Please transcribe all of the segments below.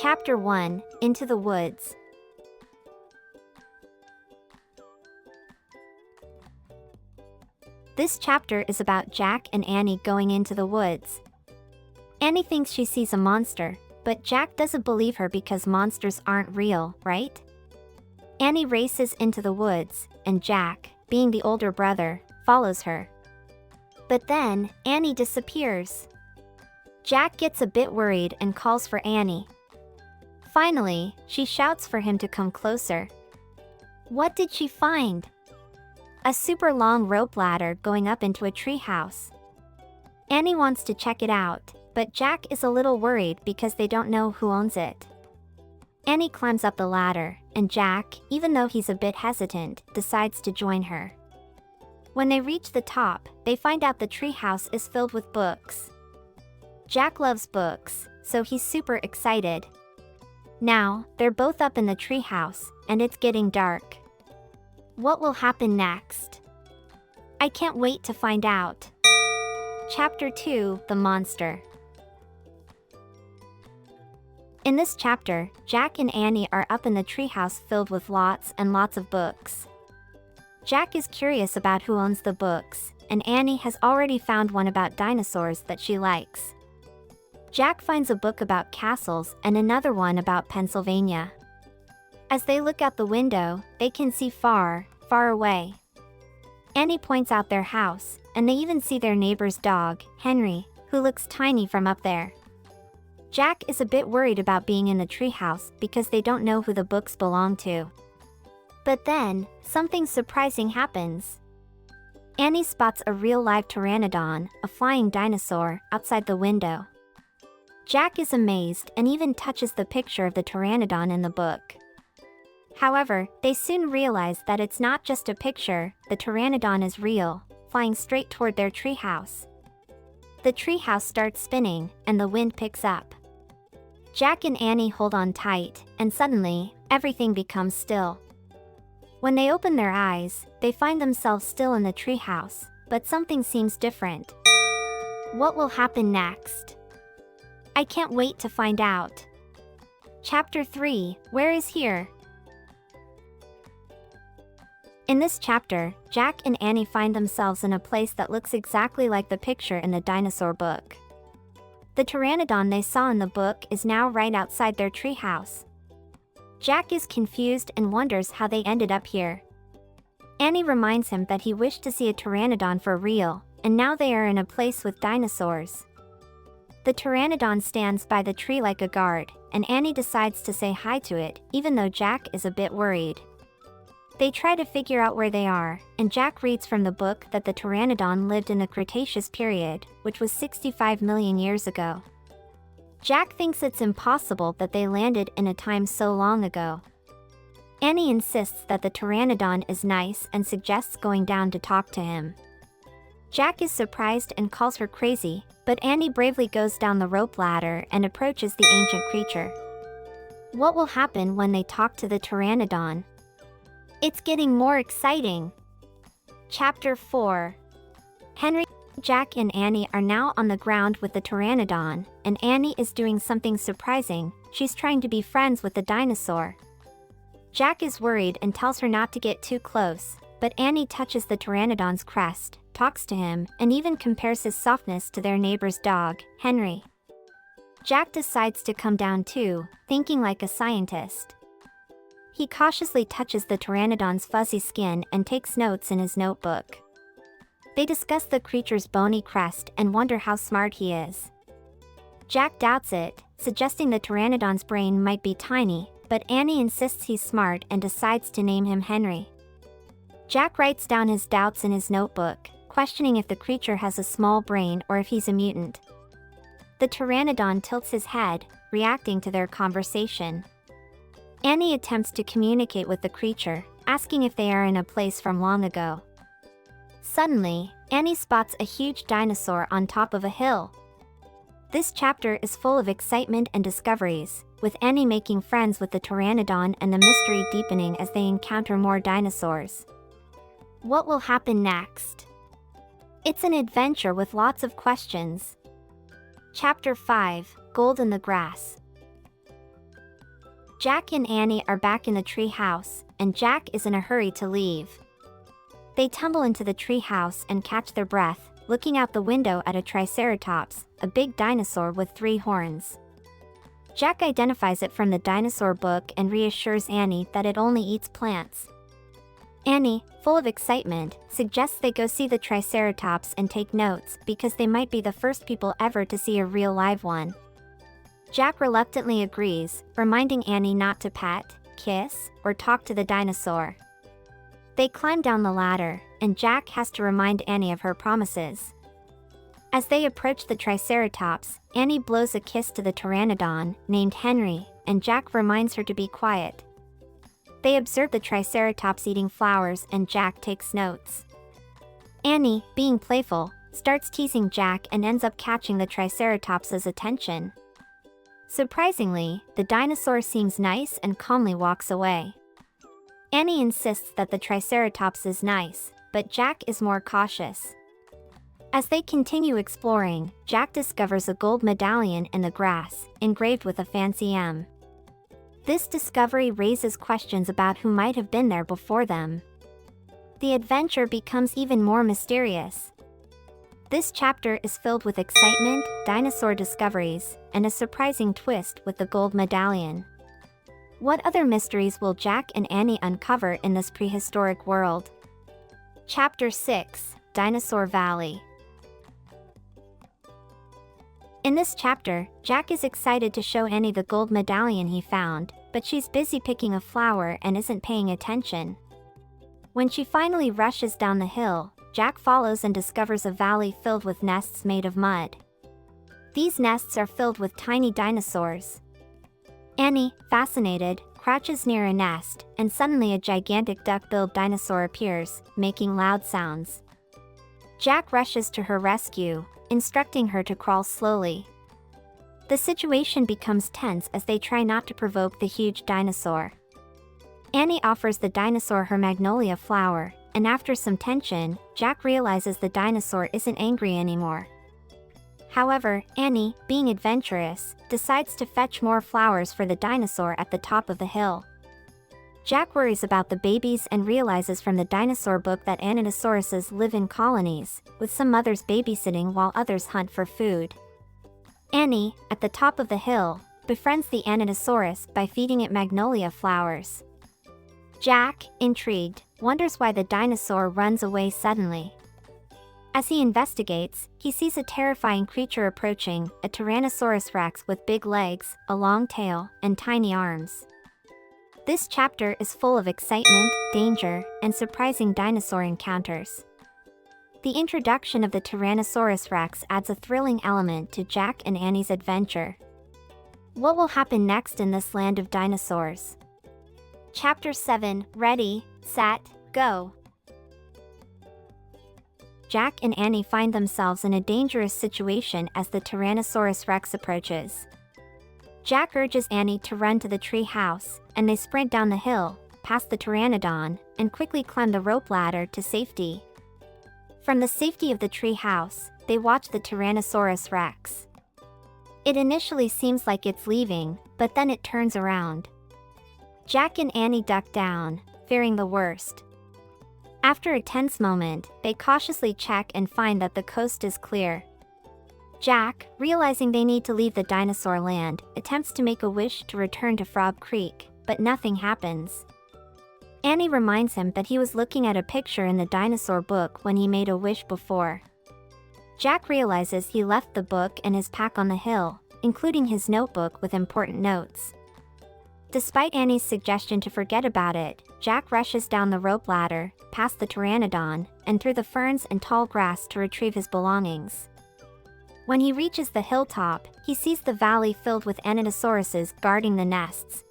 Chapter 1, Into the Woods. This chapter is about Jack and Annie going into the woods. Annie thinks she sees a monster, but Jack doesn't believe her because monsters aren't real, right? Annie races into the woods, and Jack, being the older brother, follows her. But then, Annie disappears. Jack gets a bit worried and calls for Annie. Finally, she shouts for him to come closer. What did she find? A super long rope ladder going up into a treehouse. Annie wants to check it out, but Jack is a little worried because they don't know who owns it. Annie climbs up the ladder, and Jack, even though he's a bit hesitant, decides to join her. When they reach the top, they find out the treehouse is filled with books. Jack loves books, so he's super excited. Now, they're both up in the treehouse, and it's getting dark. What will happen next? I can't wait to find out. Chapter 2, The Monster. In this chapter, Jack and Annie are up in the treehouse filled with lots and lots of books. Jack is curious about who owns the books, and Annie has already found one about dinosaurs that she likes. Jack finds a book about castles and another one about Pennsylvania. As they look out the window, they can see far, far away. Annie points out their house, and they even see their neighbor's dog, Henry, who looks tiny from up there. Jack is a bit worried about being in the treehouse because they don't know who the books belong to. But then, something surprising happens. Annie spots a real live Pteranodon, a flying dinosaur, outside the window. Jack is amazed and even touches the picture of the Pteranodon in the book. However, they soon realize that it's not just a picture, the Pteranodon is real, flying straight toward their treehouse. The treehouse starts spinning, and the wind picks up. Jack and Annie hold on tight, and suddenly, everything becomes still. When they open their eyes, they find themselves still in the treehouse, but something seems different. What will happen next? I can't wait to find out. Chapter 3, Where is Here? In this chapter, Jack and Annie find themselves in a place that looks exactly like the picture in the dinosaur book. The Pteranodon they saw in the book is now right outside their treehouse. Jack is confused and wonders how they ended up here. Annie reminds him that he wished to see a Pteranodon for real, and now they are in a place with dinosaurs. The Pteranodon stands by the tree like a guard, and Annie decides to say hi to it, even though Jack is a bit worried. They try to figure out where they are, and Jack reads from the book that the Pteranodon lived in the Cretaceous period, which was 65 million years ago. Jack thinks it's impossible that they landed in a time so long ago. Annie insists that the Pteranodon is nice and suggests going down to talk to him. Jack is surprised and calls her crazy, but Annie bravely goes down the rope ladder and approaches the ancient creature. What will happen when they talk to the Pteranodon? It's getting more exciting. Chapter 4. Henry, Jack and Annie are now on the ground with the Pteranodon, and Annie is doing something surprising. She's trying to be friends with the dinosaur. Jack is worried and tells her not to get too close, but Annie touches the Pteranodon's crest, talks to him, and even compares his softness to their neighbor's dog, Henry. Jack decides to come down too, thinking like a scientist. He cautiously touches the Pteranodon's fuzzy skin and takes notes in his notebook. They discuss the creature's bony crest and wonder how smart he is. Jack doubts it, suggesting the Pteranodon's brain might be tiny, but Annie insists he's smart and decides to name him Henry. Jack writes down his doubts in his notebook, questioning if the creature has a small brain or if he's a mutant. The Pteranodon tilts his head, reacting to their conversation. Annie attempts to communicate with the creature, asking if they are in a place from long ago. Suddenly, Annie spots a huge dinosaur on top of a hill. This chapter is full of excitement and discoveries, with Annie making friends with the Pteranodon and the mystery deepening as they encounter more dinosaurs. What will happen next? It's an adventure with lots of questions. Chapter 5, Gold in the Grass. Jack and Annie are back in the tree house, and Jack is in a hurry to leave. They tumble into the tree house and catch their breath, looking out the window at a Triceratops, a big dinosaur with 3 horns. Jack identifies it from the dinosaur book and reassures Annie that it only eats plants. Annie, full of excitement, suggests they go see the Triceratops and take notes because they might be the first people ever to see a real live one. Jack reluctantly agrees, reminding Annie not to pet, kiss, or talk to the dinosaur. They climb down the ladder, and Jack has to remind Annie of her promises. As they approach the Triceratops, Annie blows a kiss to the Pteranodon, named Henry, and Jack reminds her to be quiet. They observe the Triceratops eating flowers and Jack takes notes. Annie, being playful, starts teasing Jack and ends up catching the Triceratops's attention. Surprisingly, the dinosaur seems nice and calmly walks away. Annie insists that the Triceratops is nice, but Jack is more cautious. As they continue exploring, Jack discovers a gold medallion in the grass, engraved with a fancy M. This discovery raises questions about who might have been there before them. The adventure becomes even more mysterious. This chapter is filled with excitement, dinosaur discoveries, and a surprising twist with the gold medallion. What other mysteries will Jack and Annie uncover in this prehistoric world? Chapter 6: Dinosaur Valley. In this chapter, Jack is excited to show Annie the gold medallion he found, but she's busy picking a flower and isn't paying attention. When she finally rushes down the hill, Jack follows and discovers a valley filled with nests made of mud. These nests are filled with tiny dinosaurs. Annie, fascinated, crouches near a nest, and suddenly a gigantic duck-billed dinosaur appears, making loud sounds. Jack rushes to her rescue, instructing her to crawl slowly. The situation becomes tense as they try not to provoke the huge dinosaur. Annie offers the dinosaur her magnolia flower, and after some tension, Jack realizes the dinosaur isn't angry anymore. However, Annie, being adventurous, decides to fetch more flowers for the dinosaur at the top of the hill. Jack worries about the babies and realizes from the dinosaur book that Anatosauruses live in colonies, with some mothers babysitting while others hunt for food. Annie, at the top of the hill, befriends the Anatosaurus by feeding it magnolia flowers. Jack, intrigued, wonders why the dinosaur runs away suddenly. As he investigates, he sees a terrifying creature approaching, a Tyrannosaurus rex with big legs, a long tail, and tiny arms. This chapter is full of excitement, danger, and surprising dinosaur encounters. The introduction of the Tyrannosaurus rex adds a thrilling element to Jack and Annie's adventure. What will happen next in this land of dinosaurs? Chapter 7: Ready, Set, Go. Jack and Annie find themselves in a dangerous situation as the Tyrannosaurus rex approaches. Jack urges Annie to run to the tree house, and they sprint down the hill, past the Pteranodon, and quickly climb the rope ladder to safety. From the safety of the tree house, they watch the Tyrannosaurus rex. It initially seems like it's leaving, but then it turns around. Jack and Annie duck down, fearing the worst. After a tense moment, they cautiously check and find that the coast is clear. Jack, realizing they need to leave the dinosaur land, attempts to make a wish to return to Frog Creek, but nothing happens. Annie reminds him that he was looking at a picture in the dinosaur book when he made a wish before. Jack realizes he left the book and his pack on the hill, including his notebook with important notes. Despite Annie's suggestion to forget about it, Jack rushes down the rope ladder, past the Pteranodon, and through the ferns and tall grass to retrieve his belongings. When he reaches the hilltop, he sees the valley filled with Anatosauruses guarding the nests.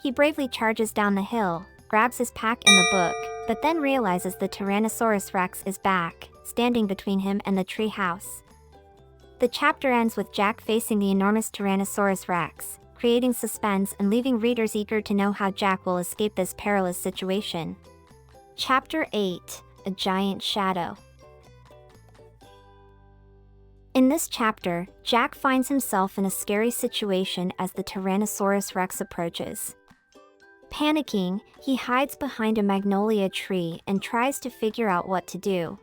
He bravely charges down the hill, grabs his pack and the book, but then realizes the Tyrannosaurus rex is back, standing between him and the tree house. The chapter ends with Jack facing the enormous Tyrannosaurus rex, creating suspense and leaving readers eager to know how Jack will escape this perilous situation. Chapter 8: A Giant Shadow. In this chapter, Jack finds himself in a scary situation as the Tyrannosaurus Rex approaches. Panicking, he hides behind a magnolia tree and tries to figure out what to do.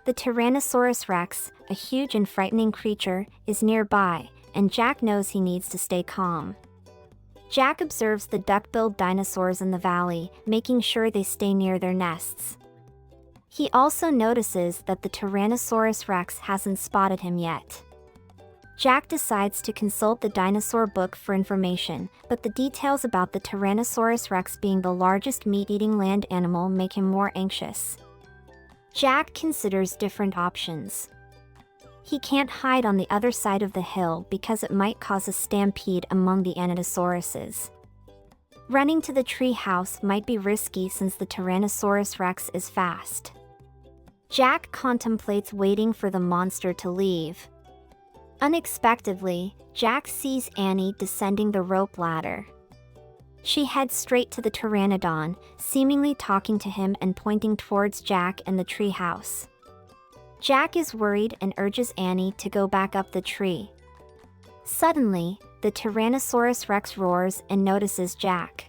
The Tyrannosaurus Rex, a huge and frightening creature, is nearby, and Jack knows he needs to stay calm. Jack observes the duck-billed dinosaurs in the valley, making sure they stay near their nests. He also notices that the Tyrannosaurus Rex hasn't spotted him yet. Jack decides to consult the dinosaur book for information, but the details about the Tyrannosaurus Rex being the largest meat-eating land animal make him more anxious. Jack considers different options. He can't hide on the other side of the hill because it might cause a stampede among the Anatosauruses. Running to the treehouse might be risky since the Tyrannosaurus Rex is fast. Jack contemplates waiting for the monster to leave. Unexpectedly, Jack sees Annie descending the rope ladder. She heads straight to the Pteranodon, seemingly talking to him and pointing towards Jack and the treehouse. Jack is worried and urges Annie to go back up the tree. Suddenly, the Tyrannosaurus Rex roars and notices Jack.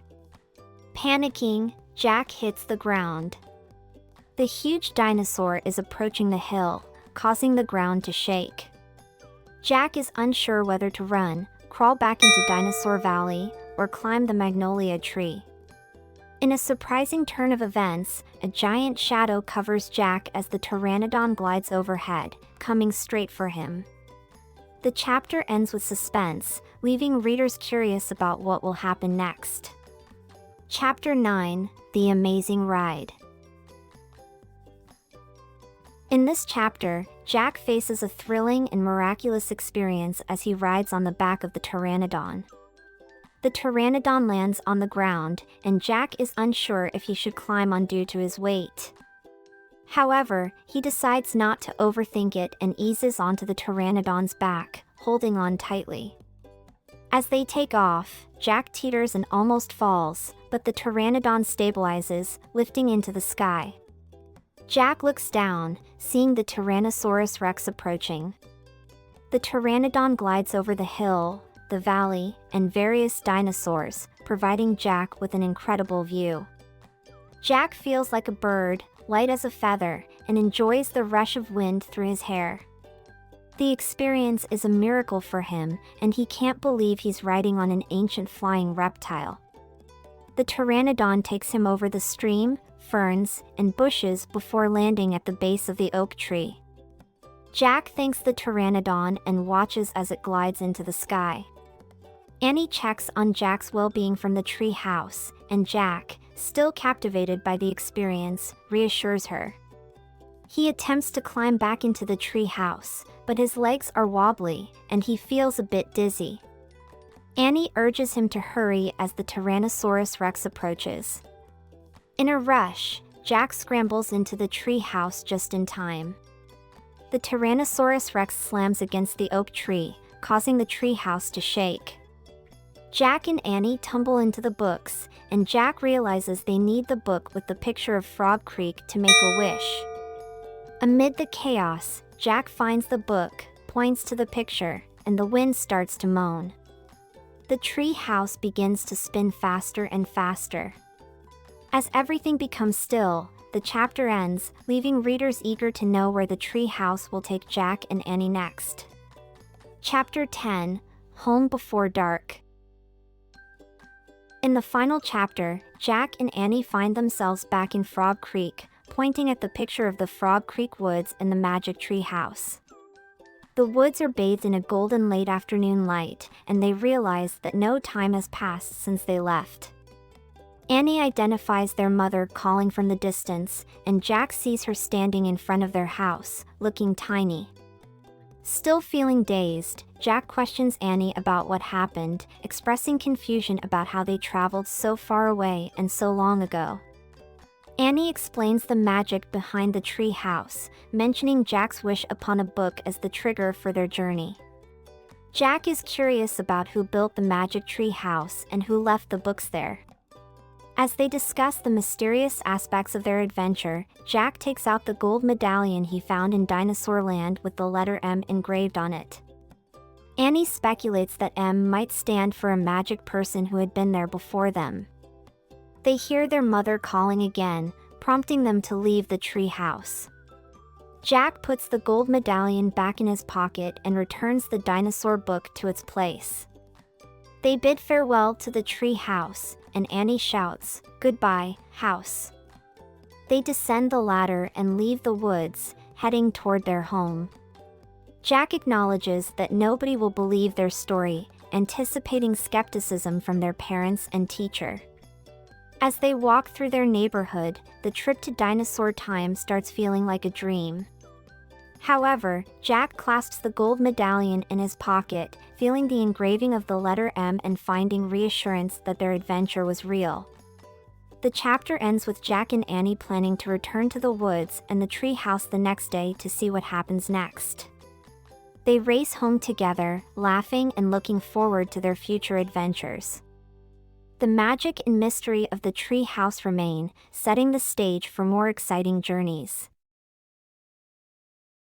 Panicking, Jack hits the ground. The huge dinosaur is approaching the hill, causing the ground to shake. Jack is unsure whether to run, crawl back into Dinosaur Valley, or climb the magnolia tree. In a surprising turn of events, a giant shadow covers Jack as the Pteranodon glides overhead, coming straight for him. The chapter ends with suspense, leaving readers curious about what will happen next. Chapter 9: The Amazing Ride. In this chapter, Jack faces a thrilling and miraculous experience as he rides on the back of the Pteranodon. The Pteranodon lands on the ground, and Jack is unsure if he should climb on due to his weight. However, he decides not to overthink it and eases onto the Pteranodon's back, holding on tightly. As they take off, Jack teeters and almost falls, but the Pteranodon stabilizes, lifting into the sky. Jack looks down, seeing the Tyrannosaurus Rex approaching. The Pteranodon glides over the hill, the valley, and various dinosaurs, providing Jack with an incredible view. Jack feels like a bird, light as a feather, and enjoys the rush of wind through his hair. The experience is a miracle for him, and he can't believe he's riding on an ancient flying reptile. The Pteranodon takes him over the stream, ferns, and bushes before landing at the base of the oak tree. Jack thanks the Pteranodon and watches as it glides into the sky. Annie checks on Jack's well-being from the tree house, and Jack, still captivated by the experience, reassures her. He attempts to climb back into the tree house, but his legs are wobbly, and he feels a bit dizzy. Annie urges him to hurry as the Tyrannosaurus Rex approaches. In a rush, Jack scrambles into the tree house just in time. The Tyrannosaurus Rex slams against the oak tree, causing the tree house to shake. Jack and Annie tumble into the books, and Jack realizes they need the book with the picture of Frog Creek to make a wish. Amid the chaos, Jack finds the book, points to the picture, and the wind starts to moan. The tree house begins to spin faster and faster. As everything becomes still, the chapter ends, leaving readers eager to know where the tree house will take Jack and Annie next. Chapter 10: Home Before Dark. In the final chapter, Jack and Annie find themselves back in Frog Creek, pointing at the picture of the Frog Creek woods and the magic tree house. The woods are bathed in a golden late afternoon light, and they realize that no time has passed since they left. Annie identifies their mother calling from the distance, and Jack sees her standing in front of their house, looking tiny. Still feeling dazed, Jack questions Annie about what happened, expressing confusion about how they traveled so far away and so long ago. Annie explains the magic behind the tree house, mentioning Jack's wish upon a book as the trigger for their journey. Jack is curious about who built the magic tree house and who left the books there. As they discuss the mysterious aspects of their adventure, Jack takes out the gold medallion he found in Dinosaur Land with the letter M engraved on it. Annie speculates that M might stand for a magic person who had been there before them. They hear their mother calling again, prompting them to leave the tree house. Jack puts the gold medallion back in his pocket and returns the dinosaur book to its place. They bid farewell to the tree house, and Annie shouts, "Goodbye, house." They descend the ladder and leave the woods, heading toward their home. Jack acknowledges that nobody will believe their story, anticipating skepticism from their parents and teacher. As they walk through their neighborhood, the trip to dinosaur time starts feeling like a dream. However, Jack clasps the gold medallion in his pocket, feeling the engraving of the letter M and finding reassurance that their adventure was real. The chapter ends with Jack and Annie planning to return to the woods and the tree house the next day to see what happens next. They race home together, laughing and looking forward to their future adventures. The magic and mystery of the tree house remain, setting the stage for more exciting journeys.